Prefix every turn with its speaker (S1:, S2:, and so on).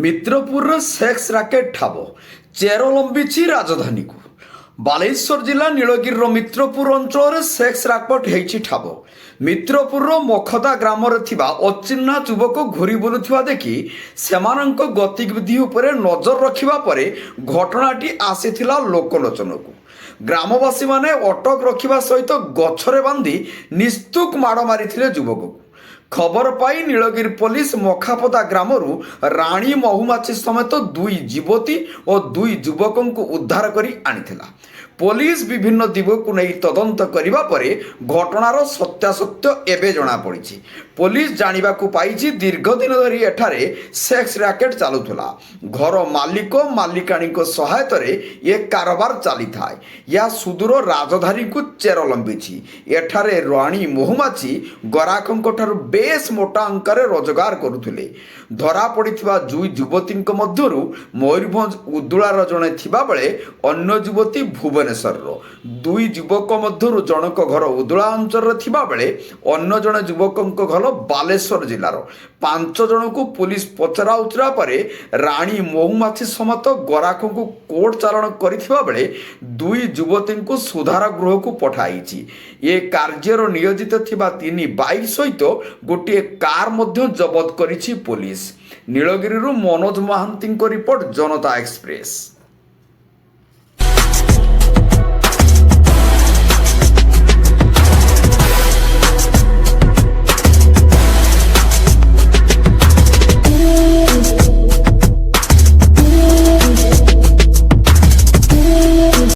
S1: ମିତ୍ରପୁରର sex racket ଠାବ ଚେର ଲମ୍ବିଛି ରାଜଧାନୀକୁ। ବାଲେଶ୍ୱର ଜିଲ୍ଲା ନୀଳଗିରିର ମିତ୍ରପୁର ଅଞ୍ଚଳରେ ସେକ୍ସ ରାକେଟ ହେଇଛି ଠାବ। ମିତ୍ରପୁରର ମଖଦା ଗ୍ରାମରେ ଥିବା ଅଚିହ୍ନା ଯୁବକ ଘୁରି ବୁଲୁଥିବା ଦେଖି ସେମାନଙ୍କ ଗତିବିଧି ଉପରେ ନଜର ରଖିବା ପରେ ଘଟଣାଟି ଆସିଥିଲା ଲୋକଲୋଚନକୁ। ଗ୍ରାମବାସୀମାନେ ଅଟକ ରଖିବା ସହିତ ଗଛରେ ବାନ୍ଧି ନିସ୍ତୁକ ମାଡ଼ ମାରିଥିଲେ ଯୁବକକୁ। ଖବର ପାଇ ନୀଳଗିରି ପୋଲିସ ମଖାପଦା ଗ୍ରାମରୁ ରାଣୀ ମହୁମାଛି ସମେତ 2 ଯୁବତୀ ଓ 2 ଯୁବକଙ୍କୁ ଉଦ୍ଧାର କରି ଆଣିଥିଲା। ପୋଲିସ ବିଭିନ୍ନ ଦିଗକୁ ନେଇ ତଦନ୍ତ କରିବା ପରେ ଘଟଣାର ସତ୍ୟାସତ୍ୟ ଏବେ ଜଣାପଡ଼ିଛି। ପୋଲିସ ଜାଣିବାକୁ ପାଇଛି ଦୀର୍ଘ ଦିନ ଧରି ଏଠାରେ ସେକ୍ସ ରାକେଟ ଚାଲୁଥିଲା। ଘର ମାଲିକ ମାଲିକାଣୀଙ୍କ ସହାୟତାରେ ଏ କାରବାର ଚାଲିଥାଏ। ଏହା ସୁଦୂର ରାଜଧାନୀକୁ ଚେର ଲମ୍ବିଛି। ଏଠାରେ ରାଣୀ ମହୁମାଛି ଗରାଖଙ୍କଠାରୁ ବେଶ ମୋଟା ଅଙ୍କରେ ରୋଜଗାର କରୁଥିଲେ। ଧରାପଡ଼ିଥିବା 2 ଯୁବତୀଙ୍କ ମଧ୍ୟରୁ ମୟୂରଭଞ୍ଜ ଉଦୁଳାର ଜଣେ ଥିବାବେଳେ ଅନ୍ୟ ଯୁବତୀ ଭୁବନେଶ୍ୱରର। 2 ଯୁବକ ମଧ୍ୟରୁ ଜଣଙ୍କ ଘର ଉଦୁଳା ଅଞ୍ଚଳରେ ଥିବାବେଳେ ଅନ୍ୟ ଜଣେ ଯୁବକଙ୍କ ଘର ବାଲେଶ୍ୱର ଜିଲ୍ଲାର। 5 ଜଣଙ୍କୁ ପୁଲିସ ପଚରାଉଚରା ପରେ ରାଣୀ ମହୁମାଛି ସମେତ ଗରାଖଙ୍କୁ କୋର୍ଟ ଚାଲାଣ କରିଥିବା ବେଳେ 2 ଯୁବତୀଙ୍କୁ ସୁଧାର ଗୃହକୁ ପଠାଇଛି। ଏ କାର୍ଯ୍ୟର ନିୟୋଜିତ ଥିବା 3 ବାଇକ୍ ସହିତ ଗୋଟିଏ କାର୍ ମଧ୍ୟ ଜବତ କରିଛି ପୋଲିସ। ନୀଳଗିରିରୁ ମନୋଜ ମହାନ୍ତିଙ୍କ ରିପୋର୍ଟ, ଜନତା ଏକ୍ସପ୍ରେସ।